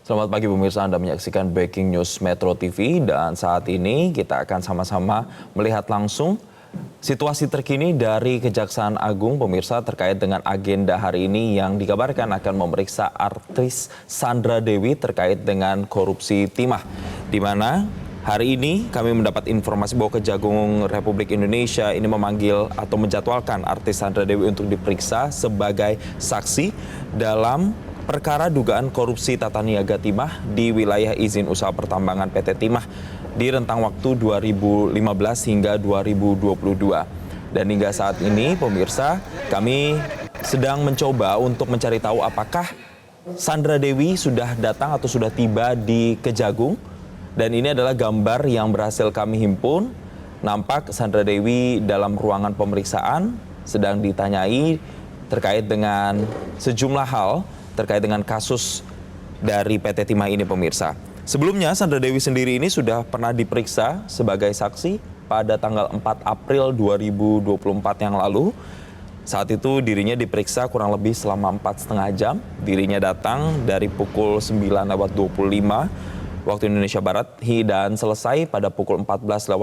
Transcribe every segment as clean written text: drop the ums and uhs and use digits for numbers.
Selamat pagi pemirsa, Anda menyaksikan Breaking News Metro TV dan saat ini kita akan sama-sama melihat langsung situasi terkini dari Kejaksaan Agung pemirsa terkait dengan agenda hari ini yang dikabarkan akan memeriksa artis Sandra Dewi terkait dengan korupsi timah. Di mana hari ini kami mendapat informasi bahwa Kejagung Republik Indonesia ini memanggil atau menjadwalkan artis Sandra Dewi untuk diperiksa sebagai saksi dalam perkara dugaan korupsi tata niaga timah di wilayah izin usaha pertambangan PT Timah di rentang waktu 2015 hingga 2022. Dan hingga saat ini pemirsa, kami sedang mencoba untuk mencari tahu apakah Sandra Dewi sudah datang atau sudah tiba di Kejagung. Dan ini adalah gambar yang berhasil kami himpun. Nampak Sandra Dewi dalam ruangan pemeriksaan sedang ditanyai terkait dengan sejumlah hal terkait dengan kasus dari PT Timah ini pemirsa. Sebelumnya Sandra Dewi sendiri ini sudah pernah diperiksa sebagai saksi pada tanggal 4 April 2024 yang lalu. Saat itu dirinya diperiksa kurang lebih selama 4,5 jam. Dirinya datang dari pukul 9.25 waktu Indonesia Barat dan selesai pada pukul 14.15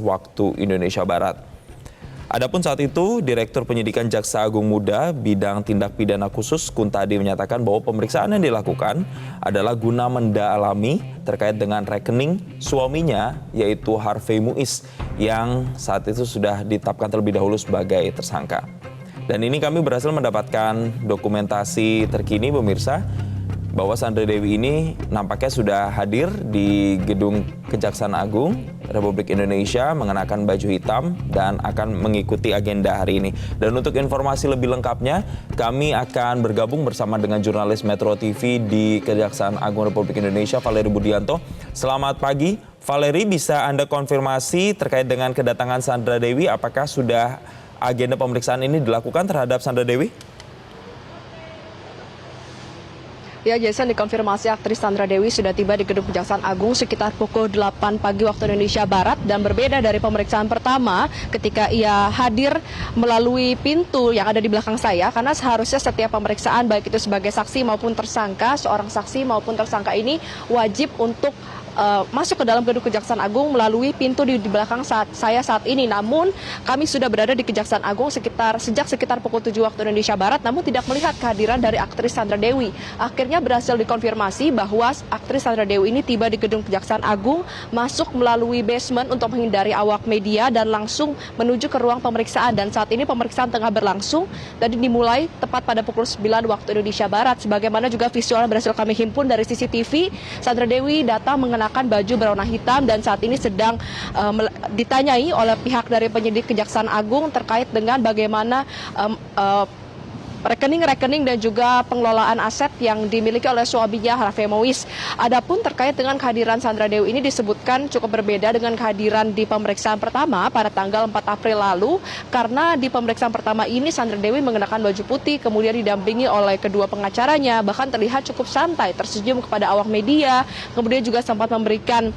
waktu Indonesia Barat. Adapun saat itu, Direktur Penyidikan Jaksa Agung Muda Bidang Tindak Pidana Khusus Kuntadi menyatakan bahwa pemeriksaan yang dilakukan adalah guna mendalami terkait dengan rekening suaminya yaitu Harvey Muiz yang saat itu sudah ditetapkan terlebih dahulu sebagai tersangka. Dan ini kami berhasil mendapatkan dokumentasi terkini pemirsa bahwa Sandra Dewi ini nampaknya sudah hadir di gedung Kejaksaan Agung Republik Indonesia mengenakan baju hitam dan akan mengikuti agenda hari ini. Dan untuk informasi lebih lengkapnya, kami akan bergabung bersama dengan jurnalis Metro TV di Kejaksaan Agung Republik Indonesia, Valeri Budianto. Selamat pagi, Valeri, bisa Anda konfirmasi terkait dengan kedatangan Sandra Dewi? Apakah sudah agenda pemeriksaan ini dilakukan terhadap Sandra Dewi? Ya, Jason, dikonfirmasi aktris Sandra Dewi sudah tiba di Gedung Kejaksaan Agung sekitar pukul 8 pagi waktu Indonesia Barat dan berbeda dari pemeriksaan pertama ketika ia hadir melalui pintu yang ada di belakang saya karena seharusnya setiap pemeriksaan baik itu sebagai saksi maupun tersangka, seorang saksi maupun tersangka ini wajib untuk masuk ke dalam gedung Kejaksaan Agung melalui pintu di belakang saya saat ini. Namun kami sudah berada di Kejaksaan Agung sejak sekitar pukul 7 waktu Indonesia Barat, namun tidak melihat kehadiran dari aktris Sandra Dewi. Akhirnya berhasil dikonfirmasi bahwa aktris Sandra Dewi ini tiba di gedung Kejaksaan Agung, masuk melalui basement untuk menghindari awak media dan langsung menuju ke ruang pemeriksaan. Dan saat ini pemeriksaan tengah berlangsung, tadi dimulai tepat pada pukul 9 waktu Indonesia Barat. Sebagaimana juga visual berhasil kami himpun dari CCTV, Sandra Dewi datang mengenakan baju berwarna hitam dan saat ini sedang ditanyai oleh pihak dari penyidik Kejaksaan Agung terkait dengan bagaimana rekening-rekening dan juga pengelolaan aset yang dimiliki oleh suaminya Harvey Muiz. Adapun terkait dengan kehadiran Sandra Dewi ini disebutkan cukup berbeda dengan kehadiran di pemeriksaan pertama pada tanggal 4 April lalu karena di pemeriksaan pertama ini Sandra Dewi mengenakan baju putih kemudian didampingi oleh kedua pengacaranya, bahkan terlihat cukup santai tersenyum kepada awak media, kemudian juga sempat memberikan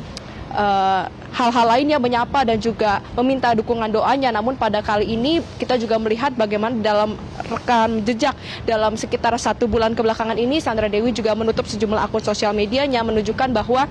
hal-hal lainnya, menyapa dan juga meminta dukungan doanya. Namun pada kali ini kita juga melihat bagaimana dalam rekam jejak dalam sekitar 1 bulan kebelakangan ini Sandra Dewi juga menutup sejumlah akun sosial medianya menunjukkan bahwa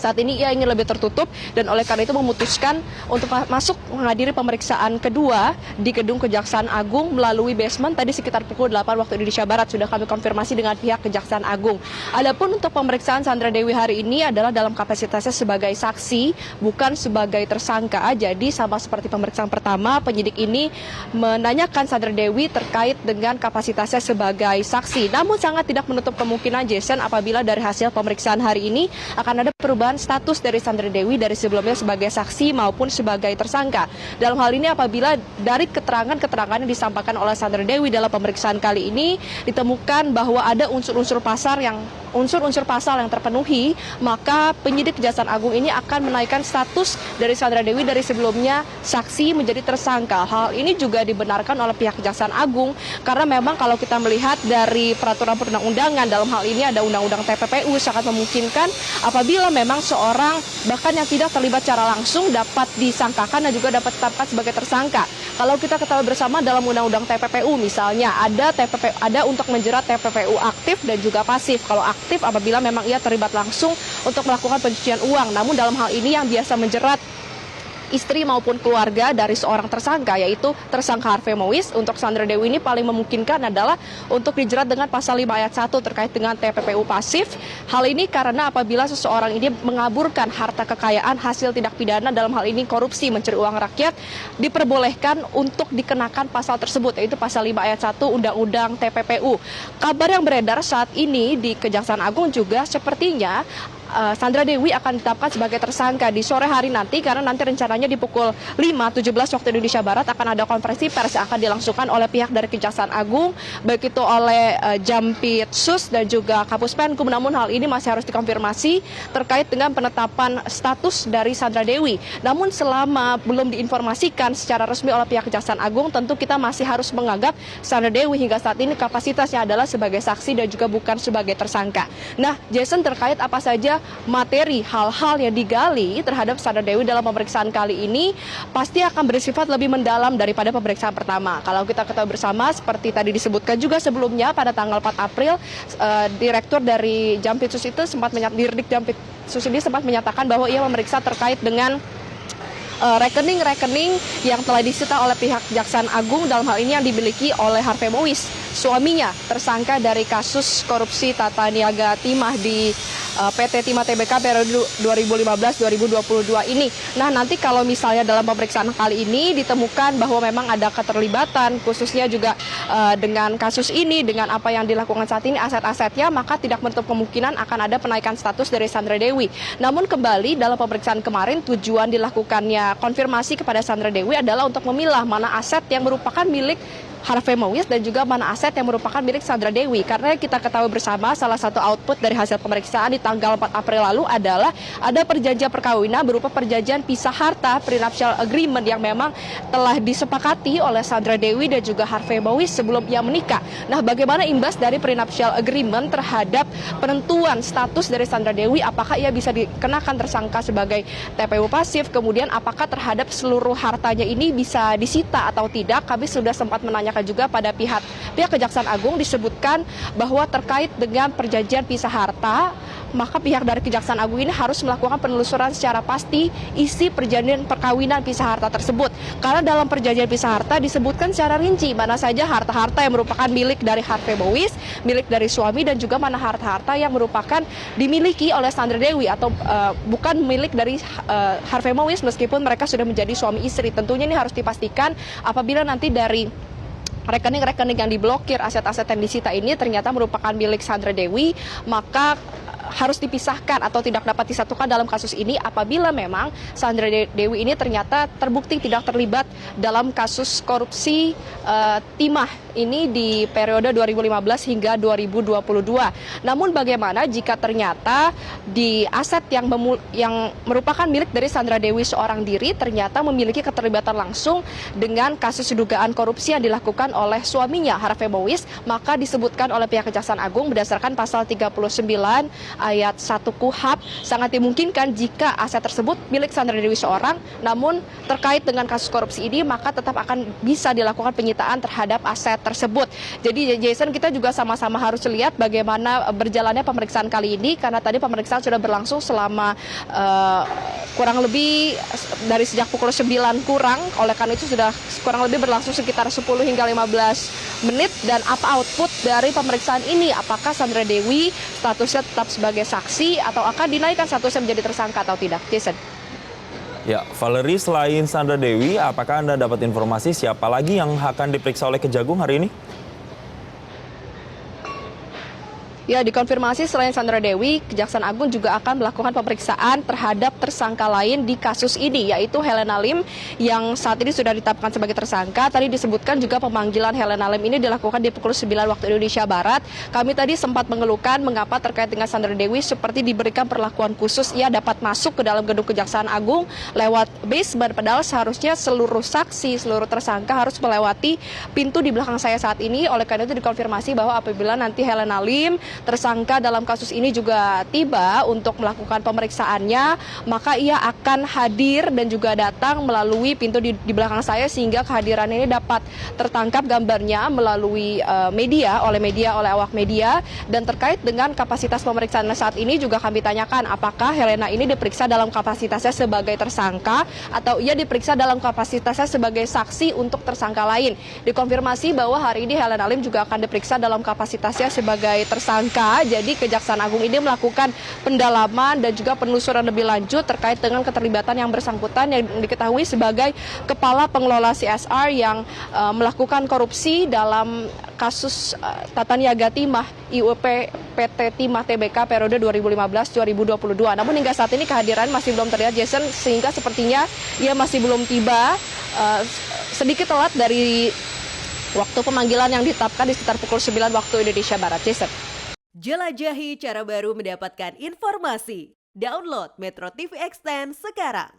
saat ini ia ingin lebih tertutup dan oleh karena itu memutuskan untuk masuk menghadiri pemeriksaan kedua di gedung Kejaksaan Agung melalui basement tadi sekitar pukul 8 waktu Indonesia Barat. Sudah kami konfirmasi dengan pihak Kejaksaan Agung. Adapun untuk pemeriksaan Sandra Dewi hari ini adalah dalam kapasitasnya sebagai saksi, bukan sebagai tersangka. Jadi sama seperti pemeriksaan pertama, penyidik ini menanyakan Sandra Dewi terkait dengan kapasitasnya sebagai saksi. Namun sangat tidak menutup kemungkinan, Jason, apabila dari hasil pemeriksaan hari ini akan ada perubahan status dari Sandra Dewi dari sebelumnya sebagai saksi maupun sebagai tersangka. Dalam hal ini apabila dari keterangan yang disampaikan oleh Sandra Dewi dalam pemeriksaan kali ini ditemukan bahwa ada unsur-unsur pasal yang terpenuhi, maka penyidik Kejaksaan Agung ini akan menaikkan status dari Sandra Dewi dari sebelumnya saksi menjadi tersangka. Hal ini juga dibenarkan oleh pihak Kejaksaan Agung karena memang kalau kita melihat dari peraturan perundang-undangan, dalam hal ini ada Undang-Undang TPPU, sangat memungkinkan apabila memang seorang bahkan yang tidak terlibat secara langsung dapat disangkakan dan juga dapat ditetapkan sebagai tersangka. Kalau kita ketahui bersama dalam Undang-Undang TPPU misalnya ada untuk menjerat TPPU aktif dan juga pasif. Kalau aktif apabila memang ia terlibat langsung untuk melakukan pencucian uang. Namun dalam hal ini yang biasa menjerat istri maupun keluarga dari seorang tersangka, yaitu tersangka Harvey Mois. Untuk Sandra Dewi ini paling memungkinkan adalah untuk dijerat dengan pasal 5 ayat 1 terkait dengan TPPU pasif. Hal ini karena apabila seseorang ini mengaburkan harta kekayaan hasil tindak pidana, dalam hal ini korupsi, mencuri uang rakyat, diperbolehkan untuk dikenakan pasal tersebut, yaitu pasal 5 ayat 1 Undang-Undang TPPU. Kabar yang beredar saat ini di Kejaksaan Agung juga sepertinya Sandra Dewi akan ditetapkan sebagai tersangka di sore hari nanti, karena nanti rencananya di pukul 5.17 waktu Indonesia Barat akan ada konferensi pers yang akan dilangsungkan oleh pihak dari Kejaksaan Agung, baik itu oleh Jampitsus dan juga Kapus Penkum. Namun hal ini masih harus dikonfirmasi terkait dengan penetapan status dari Sandra Dewi. Namun selama belum diinformasikan secara resmi oleh pihak Kejaksaan Agung, tentu kita masih harus menganggap Sandra Dewi hingga saat ini kapasitasnya adalah sebagai saksi dan juga bukan sebagai tersangka. Nah, Jason, terkait apa saja materi hal-hal yang digali terhadap Sandra Dewi dalam pemeriksaan kali ini pasti akan bersifat lebih mendalam daripada pemeriksaan pertama. Kalau kita ketahui bersama, seperti tadi disebutkan juga sebelumnya, pada tanggal 4 April Direktur dari Jampitsus itu Dirdik Jampitsus ini sempat menyatakan bahwa ia memeriksa terkait dengan rekening-rekening yang telah disita oleh pihak Kejaksaan Agung, dalam hal ini yang dimiliki oleh Harvey Mois, suaminya tersangka dari kasus korupsi tata niaga timah di PT Timah Tbk periode 2015-2022 ini. Nah, nanti kalau misalnya dalam pemeriksaan kali ini ditemukan bahwa memang ada keterlibatan, khususnya juga dengan kasus ini, dengan apa yang dilakukan saat ini, aset-asetnya, maka tidak menutup kemungkinan akan ada penaikan status dari Sandra Dewi. Namun kembali dalam pemeriksaan kemarin, tujuan dilakukannya konfirmasi kepada Sandra Dewi adalah untuk memilah mana aset yang merupakan milik Harvey Mois dan juga mana aset yang merupakan milik Sandra Dewi. Karena kita ketahui bersama, salah satu output dari hasil pemeriksaan di tanggal 4 April lalu adalah ada perjanjian perkawinan berupa perjanjian pisah harta, prenuptial agreement, yang memang telah disepakati oleh Sandra Dewi dan juga Harvey Mois sebelum ia menikah. Nah, bagaimana imbas dari prenuptial agreement terhadap penentuan status dari Sandra Dewi? Apakah ia bisa dikenakan tersangka sebagai TPPU pasif? Kemudian apakah terhadap seluruh hartanya ini bisa disita atau tidak? Kami sudah sempat menanyakan juga pada pihak Kejaksaan Agung, disebutkan bahwa terkait dengan perjanjian pisah harta, maka pihak dari Kejaksaan Agung ini harus melakukan penelusuran secara pasti isi perjanjian perkawinan pisah harta tersebut. Karena dalam perjanjian pisah harta disebutkan secara rinci mana saja harta-harta yang merupakan milik dari Harvey Mois, milik dari suami, dan juga mana harta-harta yang merupakan dimiliki oleh Sandra Dewi atau bukan milik dari Harvey Mois meskipun mereka sudah menjadi suami istri. Tentunya ini harus dipastikan apabila nanti dari rekening-rekening yang diblokir, aset-aset yang disita ini ternyata merupakan milik Sandra Dewi, maka harus dipisahkan atau tidak dapat disatukan dalam kasus ini apabila memang Sandra Dewi ini ternyata terbukti tidak terlibat dalam kasus korupsi timah ini di periode 2015 hingga 2022. Namun bagaimana jika ternyata di aset yang merupakan milik dari Sandra Dewi seorang diri ternyata memiliki keterlibatan langsung dengan kasus dugaan korupsi yang dilakukan oleh suaminya Harvey Mois, maka disebutkan oleh pihak Kejaksaan Agung berdasarkan pasal 39 ayat 1 KUHP, sangat dimungkinkan jika aset tersebut milik Sandra Dewi seorang, namun terkait dengan kasus korupsi ini maka tetap akan bisa dilakukan penyitaan terhadap aset tersebut. Jadi Jason, kita juga sama-sama harus lihat bagaimana berjalannya pemeriksaan kali ini, karena tadi pemeriksaan sudah berlangsung selama kurang lebih dari sejak pukul 9 kurang, oleh karena itu sudah kurang lebih berlangsung sekitar 10 hingga 15 menit. Dan apa output dari pemeriksaan ini? Apakah Sandra Dewi statusnya tetap sebagai saksi atau akan dinaikkan statusnya menjadi tersangka atau tidak? Jason. Ya, Valerie, selain Sandra Dewi, apakah Anda dapat informasi siapa lagi yang akan diperiksa oleh Kejagung hari ini? Ya, dikonfirmasi selain Sandra Dewi, Kejaksaan Agung juga akan melakukan pemeriksaan terhadap tersangka lain di kasus ini, yaitu Helena Lim yang saat ini sudah ditetapkan sebagai tersangka. Tadi disebutkan juga pemanggilan Helena Lim ini dilakukan di pukul 9 waktu Indonesia Barat. Kami tadi sempat mengeluhkan mengapa terkait dengan Sandra Dewi seperti diberikan perlakuan khusus, ia dapat masuk ke dalam gedung Kejaksaan Agung lewat basement, padahal seharusnya seluruh saksi, seluruh tersangka harus melewati pintu di belakang saya saat ini. Oleh karena itu dikonfirmasi bahwa apabila nanti Helena Lim, tersangka dalam kasus ini juga tiba untuk melakukan pemeriksaannya, maka ia akan hadir dan juga datang melalui pintu di belakang saya, sehingga kehadiran ini dapat tertangkap gambarnya melalui media, oleh awak media. Dan terkait dengan kapasitas pemeriksaan saat ini juga kami tanyakan apakah Helena ini diperiksa dalam kapasitasnya sebagai tersangka atau ia diperiksa dalam kapasitasnya sebagai saksi untuk tersangka lain. Dikonfirmasi bahwa hari ini Helena Lim juga akan diperiksa dalam kapasitasnya sebagai tersangka. Jadi Kejaksaan Agung ini melakukan pendalaman dan juga penelusuran lebih lanjut terkait dengan keterlibatan yang bersangkutan yang diketahui sebagai kepala pengelola CSR yang melakukan korupsi dalam kasus tata niaga timah IUP PT Timah Tbk periode 2015-2022. Namun hingga saat ini kehadiran masih belum terlihat, Jason, sehingga sepertinya ia masih belum tiba, sedikit telat dari waktu pemanggilan yang ditetapkan di sekitar pukul 9 waktu Indonesia Barat. Jason. Jelajahi cara baru mendapatkan informasi. Download Metro TV Extend sekarang.